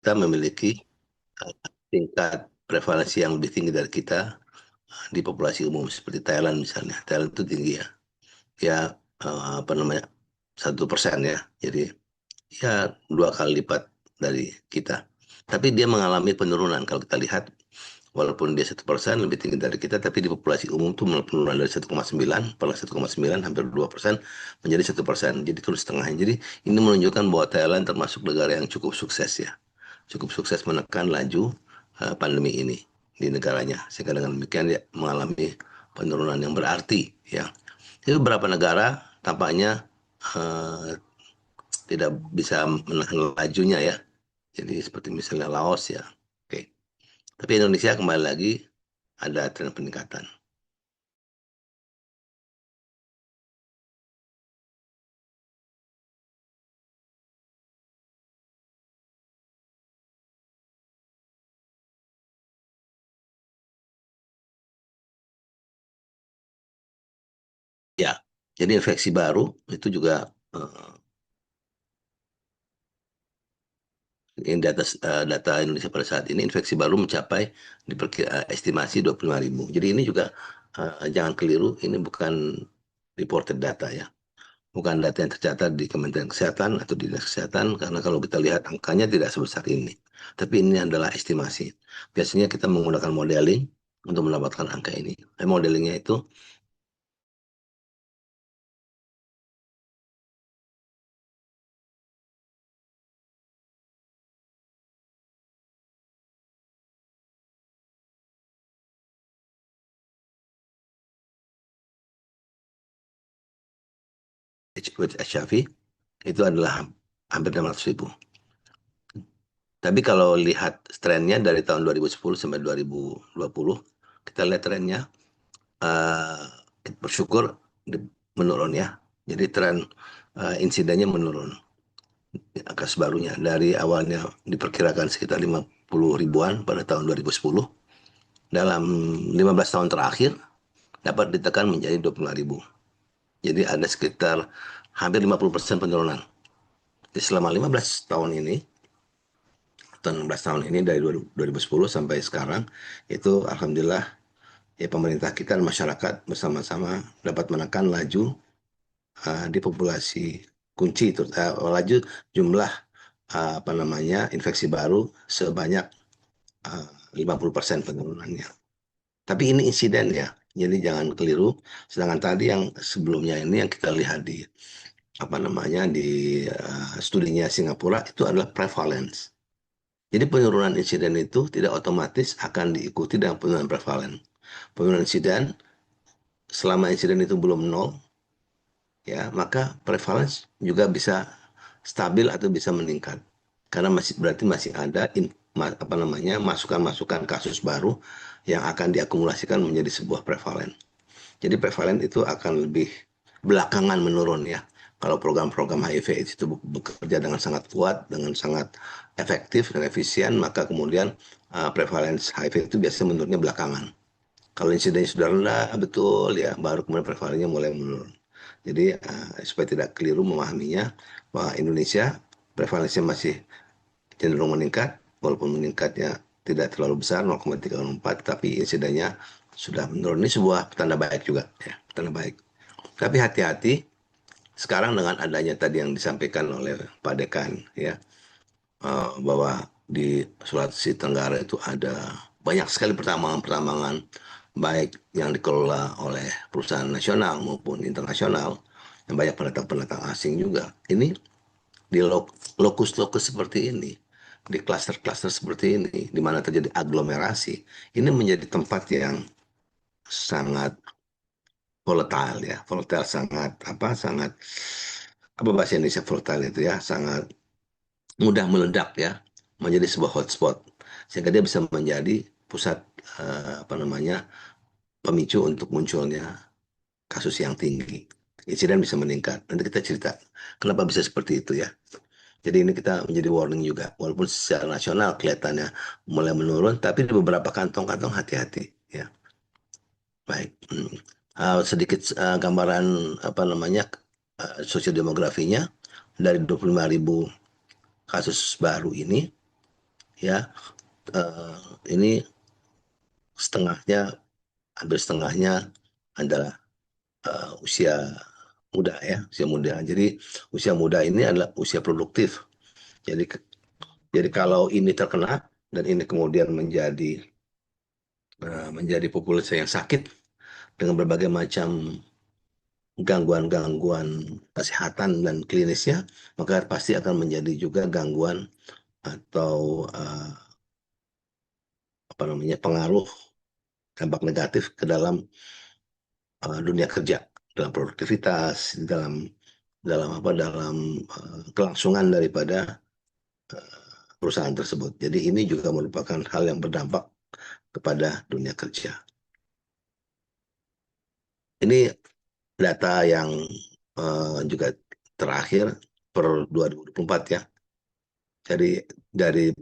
kita memiliki tingkat prevalensi yang lebih tinggi dari kita di populasi umum seperti Thailand misalnya. Thailand itu tinggi ya, ya apa namanya 1% ya. Jadi ya 2 kali lipat dari kita. Tapi dia mengalami penurunan kalau kita lihat. Walaupun dia 1% lebih tinggi dari kita, tapi di populasi umum itu penurunan dari 1,9, pernah 1,9, hampir 2% menjadi 1%. Jadi turun setengahnya. Jadi ini menunjukkan bahwa Thailand termasuk negara yang cukup sukses ya. Cukup sukses menekan laju pandemi ini di negaranya. Sehingga dengan demikian dia mengalami penurunan yang berarti ya. Jadi beberapa negara tampaknya eh, tidak bisa menahan lajunya ya. Jadi seperti misalnya Laos ya. Oke. Tapi Indonesia kembali lagi ada tren peningkatan. Ya, jadi infeksi baru itu juga ini data Indonesia pada saat ini infeksi baru mencapai estimasi 25.000. Jadi ini juga jangan keliru, ini bukan reported data ya. Bukan data yang tercatat di Kementerian Kesehatan atau Dinas Kesehatan, karena kalau kita lihat angkanya tidak sebesar ini. Tapi ini adalah estimasi. Biasanya kita menggunakan modeling untuk mendapatkan angka ini. Modelingnya itu HIV itu adalah hampir 600.000. Tapi kalau lihat trennya dari tahun 2010 sampai 2020, kita lihat trennya eh, bersyukur menurun ya. Jadi tren insidennya menurun. Kasus barunya dari awalnya diperkirakan sekitar 50 ribuan pada tahun 2010. Dalam 15 tahun terakhir dapat ditekan menjadi 25.000. Jadi ada sekitar hampir 50% penurunan. Jadi selama 15 tahun ini atau 16 tahun ini dari 2010 sampai sekarang itu alhamdulillah ya pemerintah kita dan masyarakat bersama-sama dapat menekan laju di populasi kunci itu laju jumlah apa namanya infeksi baru sebanyak 50% penurunannya. Tapi ini insiden ya. Jadi jangan keliru. Sedangkan tadi yang sebelumnya ini yang kita lihat di apa namanya di studinya Singapura itu adalah prevalence. Jadi penurunan insiden itu tidak otomatis akan diikuti dengan penurunan prevalen. Penurunan insiden, selama insiden itu belum nol, ya maka prevalence juga bisa stabil atau bisa meningkat. Karena masih berarti masih ada apa namanya masukan-masukan kasus baru yang akan diakumulasikan menjadi sebuah prevalen. Jadi prevalen itu akan lebih belakangan menurun ya. Kalau program-program HIV itu bekerja dengan sangat kuat, dengan sangat efektif dan efisien, maka kemudian prevalence HIV itu biasanya menurunnya belakangan. Kalau insidennya sudah rendah, betul ya, baru kemudian prevalennya mulai menurun. Jadi supaya tidak keliru memahaminya, bahwa Indonesia prevalensinya masih cenderung meningkat, walaupun meningkatnya tidak terlalu besar 0,34, tapi insidennya sudah menurun. Ini sebuah tanda baik juga, ya, tanda baik. Tapi hati-hati sekarang dengan adanya tadi yang disampaikan oleh Pak Dekan, ya, bahwa di Sulawesi Tenggara itu ada banyak sekali pertambangan-pertambangan baik yang dikelola oleh perusahaan nasional maupun internasional, dan banyak pendatang-pendatang asing juga. Ini di lokus-lokus seperti ini, di klaster-klaster seperti ini, di mana terjadi aglomerasi, ini menjadi tempat yang sangat volatile ya, volatile sangat apa, sangat apa bahasa Indonesia volatile itu ya, sangat mudah meledak ya, menjadi sebuah hotspot, sehingga dia bisa menjadi pusat apa namanya pemicu untuk munculnya kasus yang tinggi. Insiden bisa meningkat. Nanti kita cerita kenapa bisa seperti itu ya. Jadi ini kita menjadi warning juga. Walaupun secara nasional kelihatannya mulai menurun, tapi di beberapa kantong-kantong hati-hati. Ya, baik. Sedikit gambaran apa namanya sosial demografinya dari 25.000 kasus baru ini, ya. Eh, ini setengahnya, hampir setengahnya adalah usia muda ya, usia muda. Jadi usia muda ini adalah usia produktif. Jadi jadi kalau ini terkena dan ini kemudian menjadi populasi yang sakit dengan berbagai macam gangguan-gangguan kesehatan dan klinisnya, maka pasti akan menjadi juga gangguan atau apa namanya, pengaruh dampak negatif ke dalam dunia kerja, dalam produktivitas, dalam dalam apa dalam kelangsungan daripada perusahaan tersebut. Jadi ini juga merupakan hal yang berdampak kepada dunia kerja. Ini data yang juga terakhir per 2024 ya. Jadi dari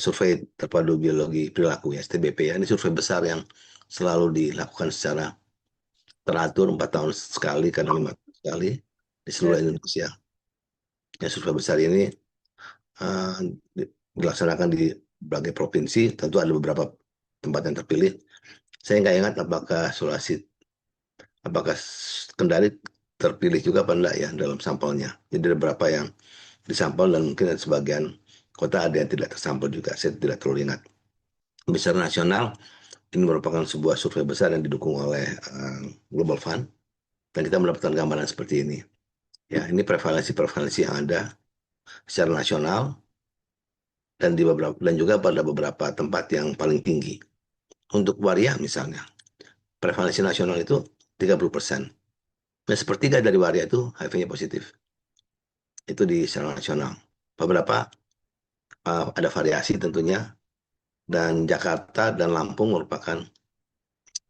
survei terpadu biologi perilaku ya, STBP ya, ini survei besar yang selalu dilakukan secara teratur 4 tahun sekali, kadang 5 tahun sekali di seluruh Indonesia. Ya, survei besar ini uh, dilaksanakan di berbagai provinsi, tentu ada beberapa tempat yang terpilih. Saya nggak ingat apakah Kendari terpilih juga apa enggak ya dalam sampelnya. Jadi ada beberapa yang disampel dan mungkin ada sebagian kota ada yang tidak tersampel juga. Saya tidak terlalu ingat. Secara nasional, ini merupakan sebuah survei besar yang didukung oleh Global Fund dan kita mendapatkan gambaran seperti ini. Ya, ini prevalensi-prevalensi yang ada secara nasional dan juga pada beberapa tempat yang paling tinggi. Untuk waria misalnya, prevalensi nasional itu 30%. Dan sepertiga dari waria itu HIV-nya positif. Itu di secara nasional. Beberapa ada variasi tentunya, dan Jakarta dan Lampung merupakan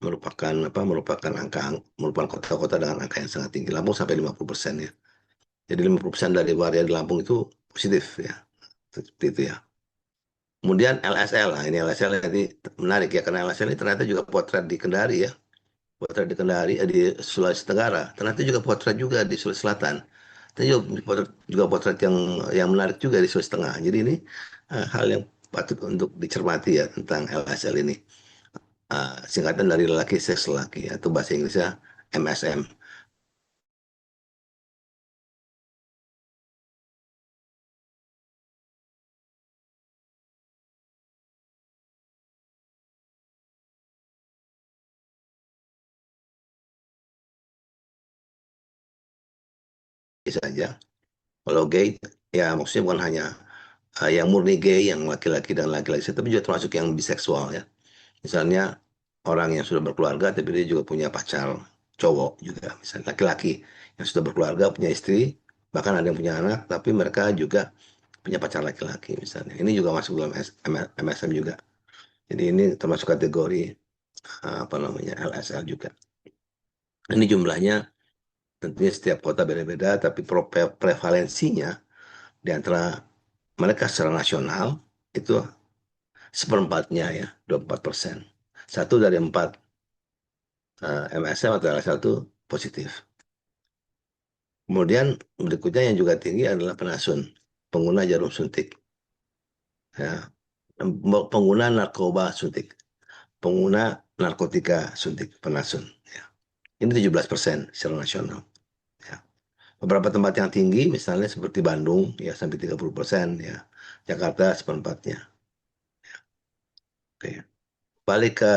merupakan apa merupakan kota-kota dengan angka yang sangat tinggi. Lampung sampai 50% ya. Jadi 50% dari waria di Lampung itu positif ya. Seperti itu ya. Kemudian LSL, nah ini LSL ini menarik ya, karena LSL ini ternyata juga potret di Kendari ya, potret di Kendari, di Sulawesi Tenggara, ternyata juga potret juga di Sulawesi Selatan, dan juga potret yang menarik juga di Sulawesi Tengah. Jadi ini hal yang patut untuk dicermati ya tentang LSL ini. Singkatan dari lelaki seks lelaki atau bahasa Inggrisnya MSM. Saja. Kalau gay ya maksudnya bukan hanya yang murni gay, yang laki-laki dan laki-laki, tapi juga termasuk yang biseksual ya. Misalnya orang yang sudah berkeluarga tapi dia juga punya pacar cowok juga, misalnya laki-laki yang sudah berkeluarga, punya istri, bahkan ada yang punya anak, tapi mereka juga punya pacar laki-laki misalnya. Ini juga masuk dalam MSM juga. Jadi ini termasuk kategori apa namanya LSL juga. Ini jumlahnya tentunya setiap kota beda-beda, tapi prevalensinya di antara mereka secara nasional itu seperempatnya ya, 24%. Satu dari empat MSM atau LSL itu positif. Kemudian berikutnya yang juga tinggi adalah penasun, pengguna jarum suntik, ya, pengguna narkoba suntik, pengguna narkotika suntik, penasun. Ya. Ini 17% secara nasional. Ya. Beberapa tempat yang tinggi, misalnya seperti Bandung, ya sampai 30%, ya. Jakarta seperempatnya. Oke. Balik ke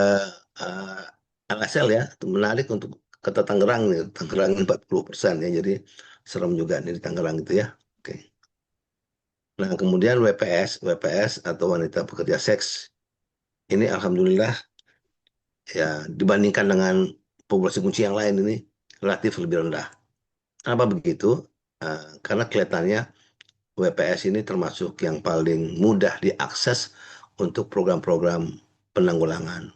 uh, LSL ya, itu menarik untuk kota Tangerang nih. Tangerang 40% ya, jadi serem juga nih di Tangerang itu ya. Oke. Nah, kemudian WPS atau wanita pekerja seks, ini alhamdulillah ya dibandingkan dengan populasi kunci yang lain ini relatif lebih rendah. Kenapa begitu? Karena kelihatannya WPS ini termasuk yang paling mudah diakses untuk program-program penanggulangan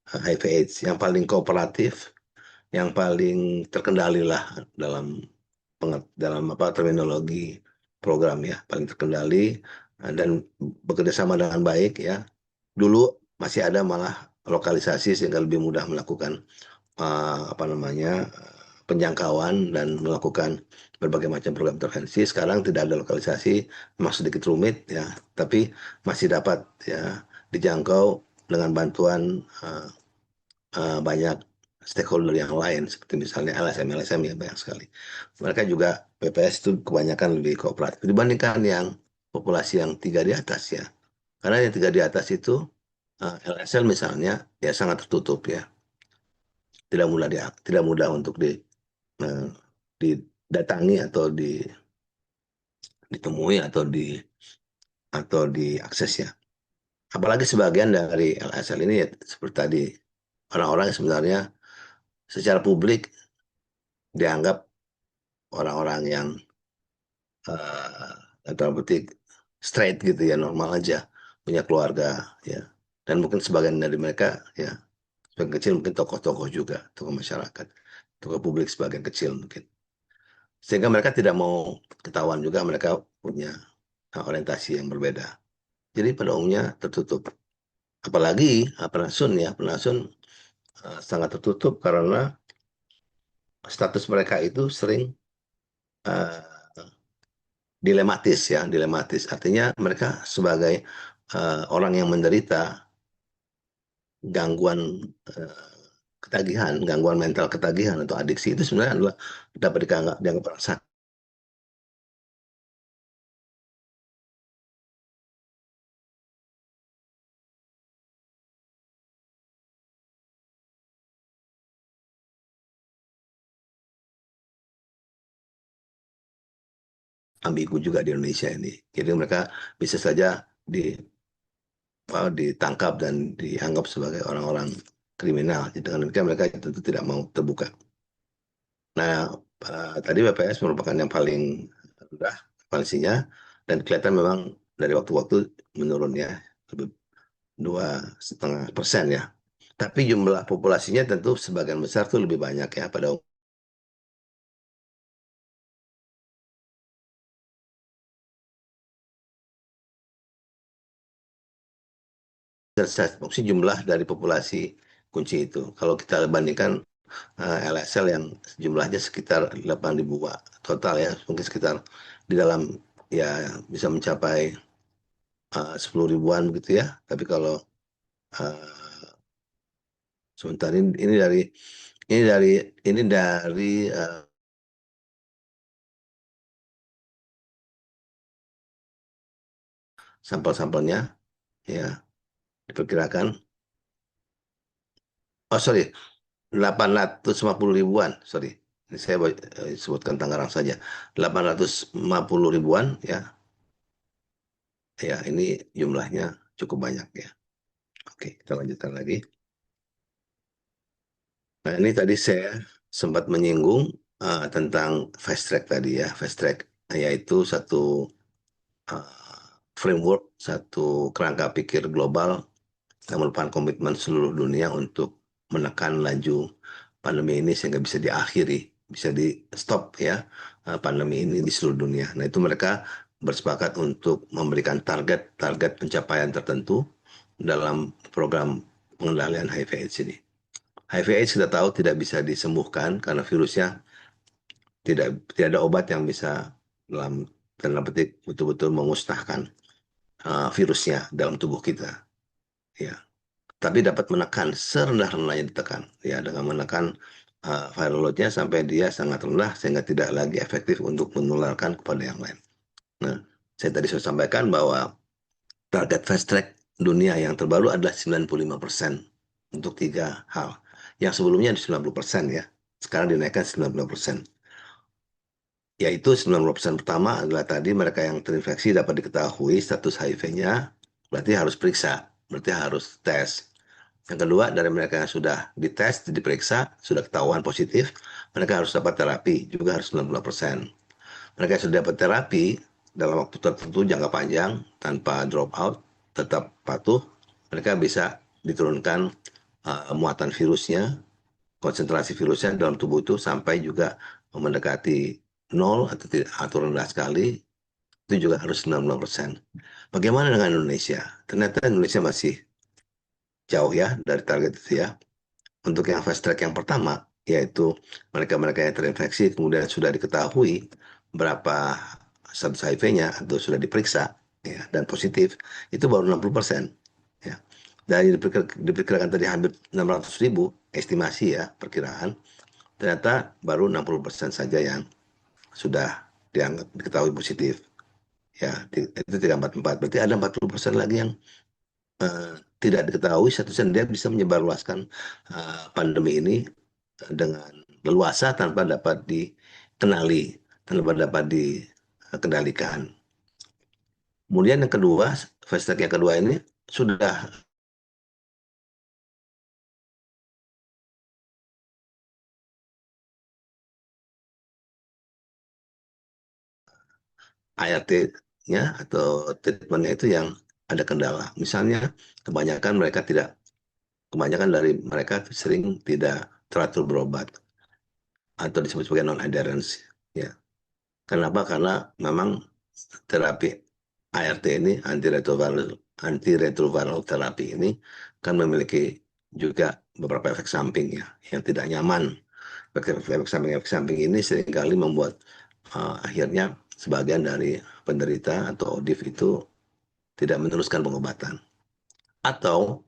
HIV/AIDS, yang paling kooperatif, yang paling terkendali lah dalam dalam apa terminologi program ya, paling terkendali dan bekerja sama dengan baik ya. Dulu masih ada malah lokalisasi sehingga lebih mudah melakukan apa namanya penjangkauan dan melakukan berbagai macam program intervensi. Sekarang tidak ada lokalisasi, memang sedikit rumit ya, tapi masih dapat ya dijangkau dengan bantuan banyak stakeholder yang lain seperti misalnya LSM ya banyak sekali. Mereka juga PPS itu kebanyakan lebih kooperatif dibandingkan yang populasi yang tiga di atas ya. Karena yang tiga di atas itu LSL misalnya ya sangat tertutup ya, tidak mudah untuk eh, didatangi atau ditemui atau diakses ya. Apalagi sebagian dari LSL ini ya, seperti tadi orang-orang yang sebenarnya secara publik dianggap orang-orang yang atau petik straight gitu ya, normal aja, punya keluarga ya, dan mungkin sebagian dari mereka ya sebagian kecil mungkin tokoh-tokoh juga, tokoh masyarakat, tokoh publik sebagian kecil mungkin, sehingga mereka tidak mau ketahuan juga mereka punya orientasi yang berbeda, jadi pada umumnya tertutup. Apalagi penasun ya, penasun sangat tertutup karena status mereka itu sering uh, dilematis ya, dilematis. Artinya mereka sebagai orang yang menderita gangguan eh, ketagihan, gangguan mental ketagihan atau adiksi itu sebenarnya adalah dapat dianggap orang sakit. Ambigu juga di Indonesia ini. Jadi mereka bisa saja ditangkap dan dianggap sebagai orang-orang kriminal. Jadi dengan demikian mereka tentu tidak mau terbuka. Nah, tadi BPS merupakan yang paling rendah valensinya dan kelihatan memang dari waktu-waktu menurun ya, lebih 2,5% ya. Tapi jumlah populasinya tentu sebagian besar tuh lebih banyak ya pada maksudnya jumlah dari populasi kunci itu. Kalau kita bandingkan LSL yang jumlahnya sekitar 8.000 total ya, mungkin sekitar di dalam ya bisa mencapai 10 ribuan begitu ya. Tapi kalau uh, sebentar ini dari ini dari sampel-sampelnya ya diperkirakan. Oh sorry, 850 ribuan, sorry. Ini saya sebutkan Tangerang saja. 850 ribuan ya. Ya, ini jumlahnya cukup banyak ya. Oke, kita lanjutkan lagi. Nah, ini tadi saya sempat menyinggung tentang fast track tadi ya. Fast track yaitu satu framework, satu kerangka pikir global yang merupakan komitmen seluruh dunia untuk menekan laju pandemi ini sehingga bisa diakhiri, bisa di stop ya pandemi ini di seluruh dunia. Nah, itu mereka bersepakat untuk memberikan target pencapaian tertentu dalam program pengendalian HIV/AIDS ini. HIV/AIDS kita tahu tidak bisa disembuhkan karena virusnya tidak ada obat yang bisa dalam tanda petik betul-betul memusnahkan virusnya dalam tubuh kita. Ya, tapi dapat menekan serendah-rendahnya ditekan ya dengan menekan viral load-nya sampai dia sangat rendah sehingga tidak lagi efektif untuk menularkan kepada yang lain. Nah, saya tadi sudah sampaikan bahwa target fast track dunia yang terbaru adalah 95% untuk tiga hal. Yang sebelumnya 90% ya. Sekarang dinaikkan 90%. Yaitu 90% pertama adalah tadi mereka yang terinfeksi dapat diketahui status HIV-nya, berarti harus periksa, berarti harus tes. Yang kedua, dari mereka yang sudah dites, diperiksa, sudah ketahuan positif, mereka harus dapat terapi, juga harus 90%. Mereka yang sudah dapat terapi dalam waktu tertentu jangka panjang, tanpa drop out, tetap patuh, mereka bisa diturunkan muatan virusnya, konsentrasi virusnya dalam tubuh itu sampai juga mendekati nol atau tidak atau rendah sekali, itu juga harus 90%. Bagaimana dengan Indonesia? Ternyata Indonesia masih jauh ya dari target itu ya. Untuk yang fast track yang pertama, yaitu mereka-mereka yang terinfeksi kemudian sudah diketahui berapa status HIV-nya atau sudah diperiksa ya, dan positif, itu baru 60%. Ya. Dari diperkirakan tadi hampir 600.000 estimasi ya, perkiraan, ternyata baru 60% saja yang sudah dianggap diketahui positif. Ya, itu 344. Berarti ada 40% lagi yang tidak diketahui statusnya, dia bisa menyebarluaskan pandemi ini dengan leluasa tanpa dapat dikenali, tanpa dapat dikendalikan. Kemudian yang kedua, fast track yang kedua ini sudah ART-nya atau treatmentnya itu yang ada kendala. Misalnya kebanyakan dari mereka sering tidak teratur berobat atau disebut sebagai non-adherence. Ya. Kenapa? Karena memang terapi ART ini, antiretroviral terapi ini kan memiliki juga beberapa efek samping ya yang tidak nyaman. Efek samping ini seringkali membuat akhirnya sebagian dari penderita atau ODIF itu tidak meneruskan pengobatan atau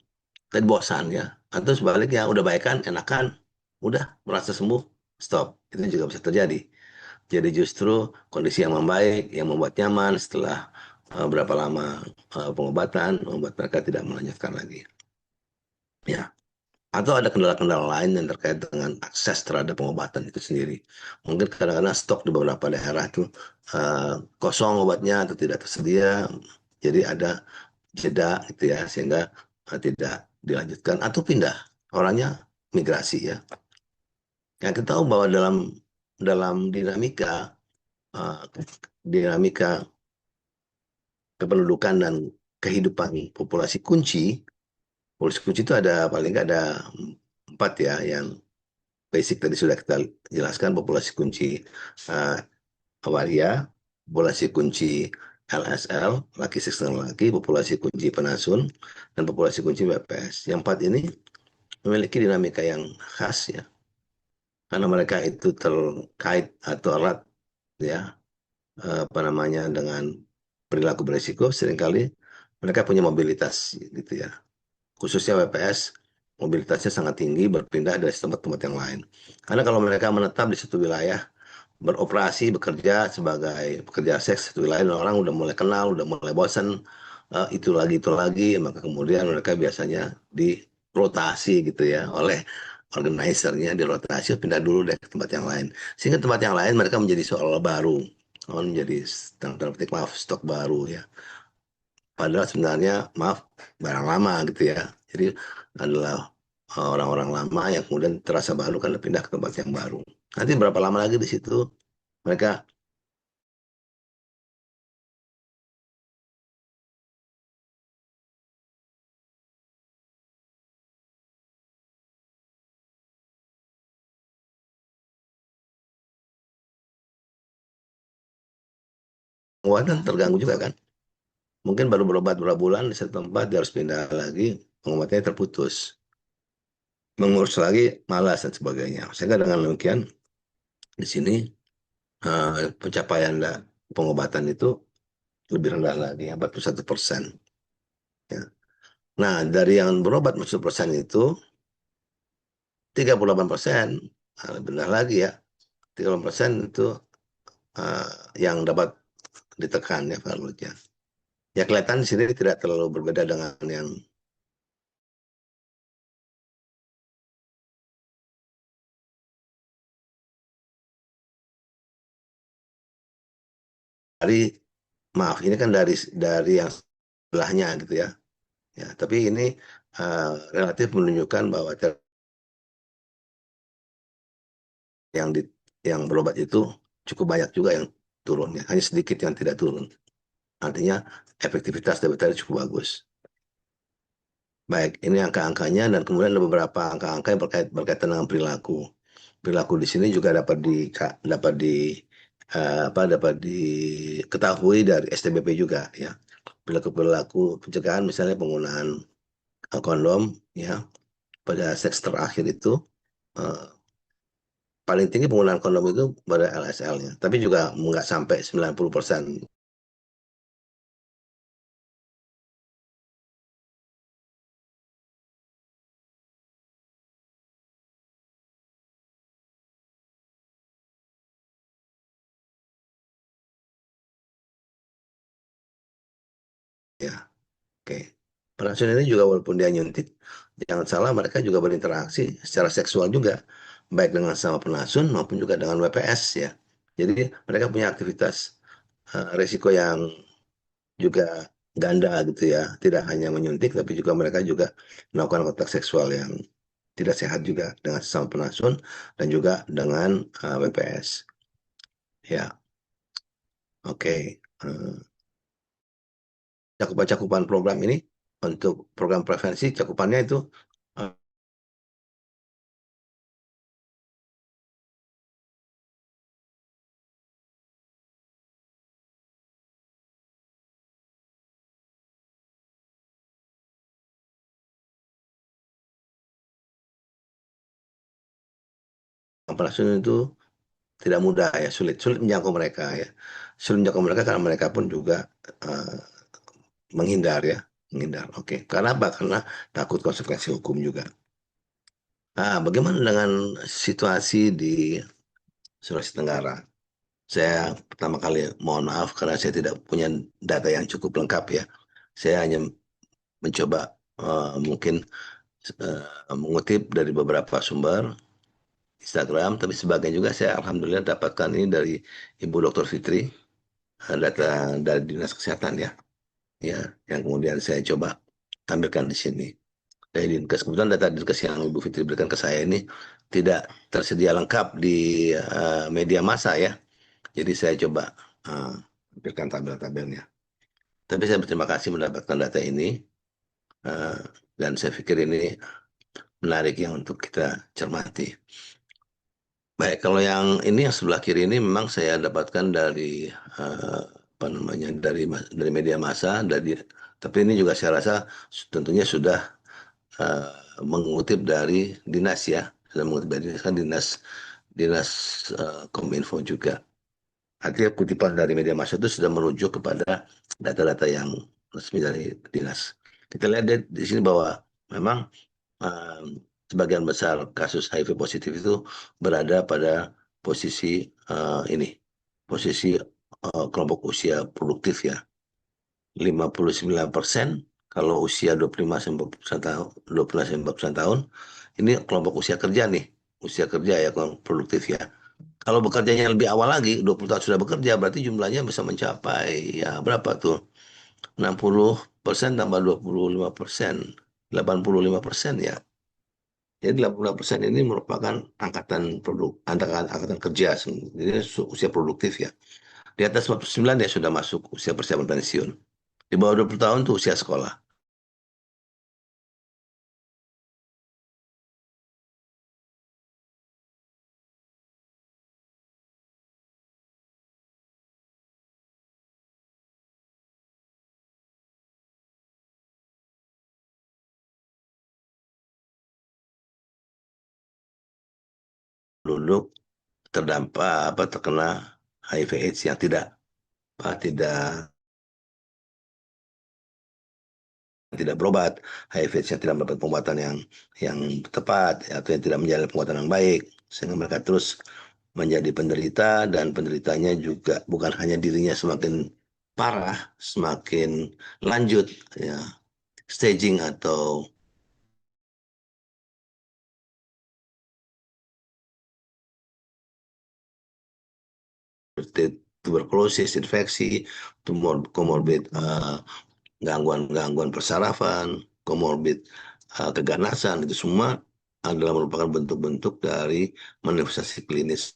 dan bosan ya, atau sebaliknya udah baikan enakan, udah merasa sembuh, stop. Itu juga bisa terjadi. Jadi justru kondisi yang membaik yang membuat nyaman setelah berapa lama pengobatan membuat mereka tidak melanjutkan lagi. Ya, atau ada kendala-kendala lain yang terkait dengan akses terhadap pengobatan itu sendiri. Mungkin kadang-kadang stok di beberapa daerah itu kosong obatnya atau tidak tersedia, jadi ada jeda gitu ya, sehingga tidak dilanjutkan atau pindah, orangnya migrasi ya. Yang kita tahu bahwa dalam dalam uh, dinamika kependudukan dan kehidupan populasi kunci itu ada paling nggak ada empat ya, yang basic tadi sudah kita jelaskan: populasi kunci uh, waria, populasi kunci LSL, laki seks dan laki, populasi kunci penasun, dan populasi kunci BPS. Yang empat ini memiliki dinamika yang khas ya, karena mereka itu terkait atau erat ya, apa namanya, dengan perilaku beresiko. Seringkali mereka punya mobilitas gitu ya, khususnya WPS mobilitasnya sangat tinggi, berpindah dari tempat-tempat yang lain. Karena kalau mereka menetap di satu wilayah, beroperasi, bekerja sebagai pekerja seks satu wilayah, dan orang udah mulai kenal, udah mulai bosan, itu lagi, maka kemudian mereka biasanya dirotasi gitu ya oleh organisernya, dirotasi pindah dulu deh ke tempat yang lain, sehingga tempat yang lain mereka menjadi seolah baru, menjadi tanda petik maaf stok baru ya, padahal sebenarnya maaf barang lama gitu ya. Jadi adalah orang-orang lama yang kemudian terasa baru karena pindah ke tempat yang baru. Nanti berapa lama lagi di situ mereka penguatan terganggu juga kan. Mungkin baru berobat beberapa bulan di satu tempat, dia harus pindah lagi, pengobatannya terputus. Mengurus lagi malas dan sebagainya. Sehingga dengan demikian di sini pencapaian pengobatan itu lebih rendah lagi, 41%. Ya. Nah, dari yang berobat 40% itu 38%, lebih rendah lagi ya, 30% itu uh, yang dapat ditekan ya value-nya. Ya kelihatan di sini tidak terlalu berbeda dengan yang dari, maaf ini kan dari yang sebelahnya gitu ya. Ya, tapi ini relatif menunjukkan bahwa yang di, yang berobat itu cukup banyak juga yang turun ya, hanya sedikit yang tidak turun. Artinya efektivitas dari cukup bagus. Baik, ini angka-angkanya, dan kemudian ada beberapa angka-angka yang berkaitan dengan perilaku. Perilaku di sini juga dapat di dapat diketahui dari STBP juga ya. Perilaku pencegahan, misalnya penggunaan kondom ya pada seks terakhir itu, eh, paling tinggi penggunaan kondom itu pada LSL-nya, tapi juga nggak sampai 90%. Ya, oke. Penasiun ini juga walaupun dia nyuntik, jangan salah mereka juga berinteraksi secara seksual juga, baik dengan sama penasun maupun juga dengan WPS ya. Jadi mereka punya aktivitas resiko yang juga ganda gitu ya, tidak hanya menyuntik tapi juga mereka juga melakukan kontak seksual yang tidak sehat juga dengan sesama penasun dan juga dengan WPS. Ya, oke. Cakupan-cakupan program ini untuk program prevensi cakupannya itu eh, penasun itu tidak mudah ya, sulit menjangkau mereka ya. Sulit menjangkau mereka karena mereka pun juga eh, menghindar ya, menghindar. Oke, karena apa? Karena takut konsekuensi hukum juga. Nah, bagaimana dengan situasi di Sulawesi Tenggara? Saya pertama kali mohon maaf karena saya tidak punya data yang cukup lengkap ya. Saya hanya mencoba mungkin eh, mengutip dari beberapa sumber Instagram, tapi sebagian juga saya alhamdulillah dapatkan ini dari Ibu Dr. Fitri, data dari Dinas Kesehatan ya, ya, yang kemudian saya coba tampilkan di sini. Dari Dinkes, kebetulan data Dinkes yang Ibu Fitri berikan ke saya ini tidak tersedia lengkap di media massa ya, jadi saya coba uh, tampilkan tabel-tabelnya. Tapi saya berterima kasih mendapatkan data ini, uh, dan saya pikir ini menarik ya untuk kita cermati. Baik, kalau yang ini yang sebelah kiri ini memang saya dapatkan dari apa namanya dari media massa, tapi ini juga saya rasa tentunya sudah eh, mengutip dari dinas ya, sudah mengutip dari dinas kan dinas Kominfo juga. Artinya kutipan dari media massa itu sudah merujuk kepada data-data yang resmi dari dinas. Kita lihat di sini bahwa memang eh, sebagian besar kasus HIV positif itu berada pada posisi ini, posisi kelompok usia produktif ya. 59% kalau usia 25 sampai 40 tahun, 12 sampai 40 tahun, ini kelompok usia kerja nih, usia kerja ya, kelompok produktif ya. Kalau bekerjanya lebih awal lagi, 20 tahun sudah bekerja, berarti jumlahnya bisa mencapai ya berapa tuh? 60% tambah 25%, 85% ya. Jadi 85% ini merupakan angkatan kerja, jadi usia produktif ya. Di atas 49 ya sudah masuk usia persiapan pensiun. Di bawah 20 tahun tuh usia sekolah. Dulu terdampak apa terkena HIV/AIDS yang tidak tidak berobat, HIV/AIDS yang tidak mendapat pengobatan yang tepat atau yang tidak menjalani pengobatan yang baik, sehingga mereka terus menjadi penderita, dan penderitanya juga bukan hanya dirinya semakin parah, semakin lanjut ya, staging atau seperti tuberkulosis, infeksi, tumor komorbid, gangguan-gangguan persarafan, komorbid keganasan, itu semua adalah merupakan bentuk-bentuk dari manifestasi klinis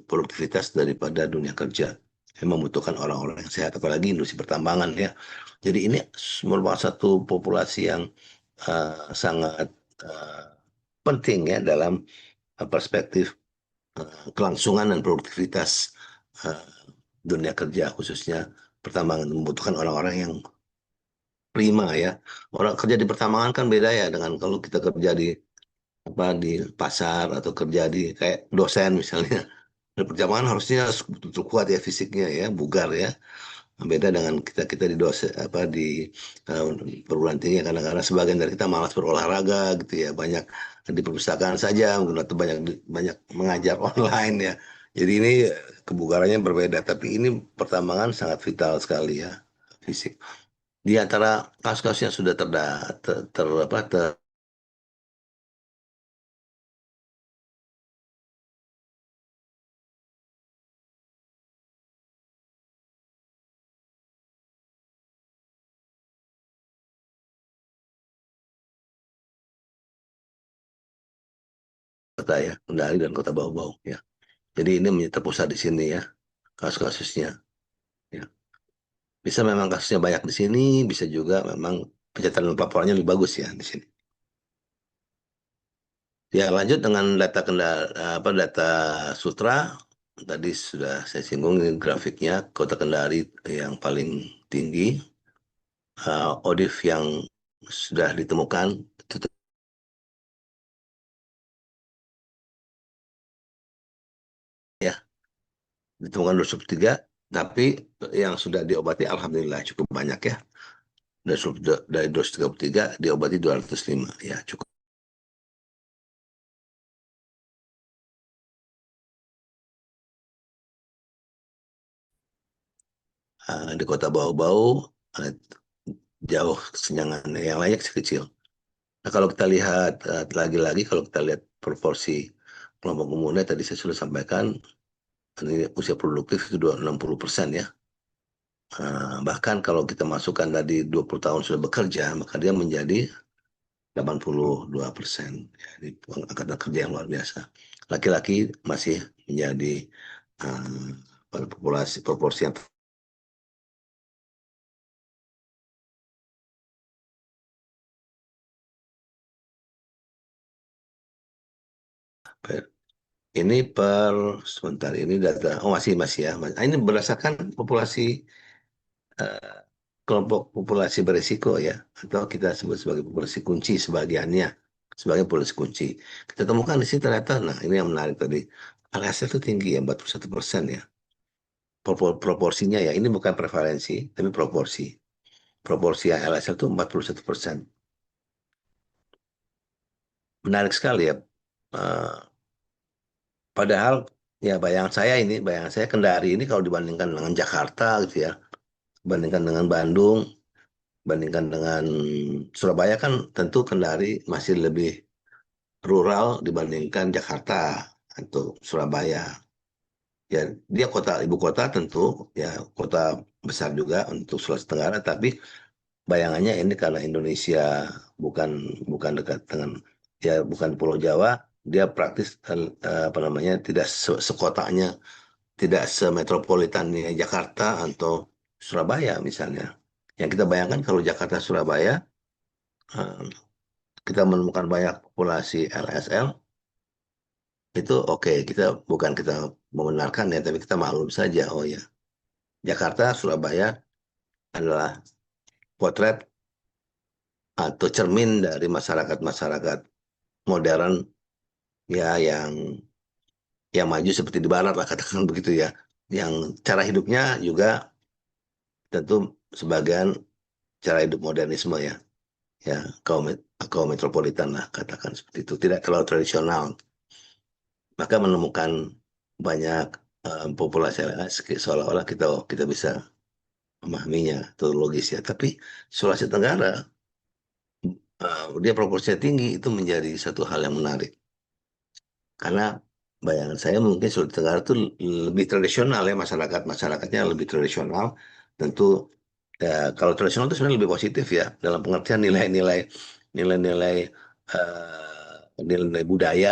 produktivitas daripada dunia kerja yang membutuhkan orang-orang yang sehat, apalagi industri pertambangan ya. Jadi ini merupakan satu populasi yang sangat uh, penting ya dalam perspektif kelangsungan dan produktivitas uh, dunia kerja, khususnya pertambangan membutuhkan orang-orang yang prima ya. Orang kerja di pertambangan kan beda ya dengan kalau kita kerja di apa di pasar atau kerja di kayak dosen misalnya. Di pertambangan harusnya betul kuat ya fisiknya ya, bugar ya. Beda dengan kita kita di dosen apa di uh, perguruan tinggi kadang-kadang sebagian dari kita malas berolahraga gitu ya, banyak di perpustakaan saja atau banyak banyak mengajar online ya. Jadi ini kebugarannya berbeda, tapi ini pertambangan sangat vital sekali ya, fisik. Di antara kasus-kasus yang sudah apa, kota ya, Kendari dan Kota Bau-Bau ya. Jadi ini terpusat di sini ya kasus-kasusnya. Ya. Bisa memang kasusnya banyak di sini, bisa juga memang pencatatan laporannya lebih bagus ya di sini. Ya, lanjut dengan data apa data Sutra. Tadi sudah saya singgung ini grafiknya Kota Kendari yang paling tinggi, ODIF yang sudah ditemukan itu ya ditemukan 203, tapi yang sudah diobati alhamdulillah cukup banyak ya. Dari 233 diobati 205 ya cukup. Di Kota Bau-Bau eh, jauh kesenjangan, yang lainnya kecil-kecil. Nah, kalau kita lihat lagi-lagi kalau kita lihat proporsi kelompok umurnya tadi saya sudah sampaikan ini usia produktif itu 60% ya. Bahkan kalau kita masukkan tadi 20 tahun sudah bekerja maka dia menjadi 82%. Ya, ini angkatan kerja yang luar biasa. Laki-laki masih menjadi populasi proporsi yang ini per sebentar ini data masih masih ya. Ini berdasarkan populasi eh, kelompok populasi berisiko ya, atau kita sebut sebagai populasi kunci sebagiannya sebagai populasi kunci. Kita temukan di sini ternyata, nah ini yang menarik tadi, LSF itu tinggi ya 41% ya. Proporsinya ya, ini bukan prevalensi, tapi proporsi. Proporsi yang LSF itu 41%. Menarik sekali ya. Eh, Padahal ya bayangan saya Kendari ini kalau dibandingkan dengan Jakarta gitu ya, bandingkan dengan Bandung, bandingkan dengan Surabaya kan tentu Kendari masih lebih rural dibandingkan Jakarta atau Surabaya. Ya, dia kota ibu kota tentu ya kota besar juga untuk Sulawesi Tenggara, tapi bayangannya ini karena Indonesia bukan bukan dekat dengan ya bukan Pulau Jawa, dia praktis apa namanya tidak sekotanya, tidak semetropolitannya Jakarta atau Surabaya misalnya. Yang kita bayangkan kalau Jakarta Surabaya eh, kita menemukan banyak populasi LSL, itu oke, kita bukan kita membenarkan ya, tapi kita maklum saja. Oh ya, Jakarta, Surabaya adalah potret atau cermin dari masyarakat-masyarakat modern ya yang maju seperti di Barat lah katakan begitu ya. Yang cara hidupnya juga tentu sebagian cara hidup modernisme ya, ya kaum metropolitan lah katakan seperti itu, tidak terlalu tradisional. Maka menemukan banyak populasi LS seolah-olah kita kita bisa memahaminya itu logis ya. Tapi Sulawesi Tenggara dia proporsinya tinggi itu menjadi satu hal yang menarik karena bayangan saya mungkin Sulawesi Tenggara itu lebih tradisional ya, masyarakatnya lebih tradisional. Tentu ya, kalau tradisional itu sebenarnya lebih positif ya dalam pengertian nilai-nilai nilai-nilai nilai budaya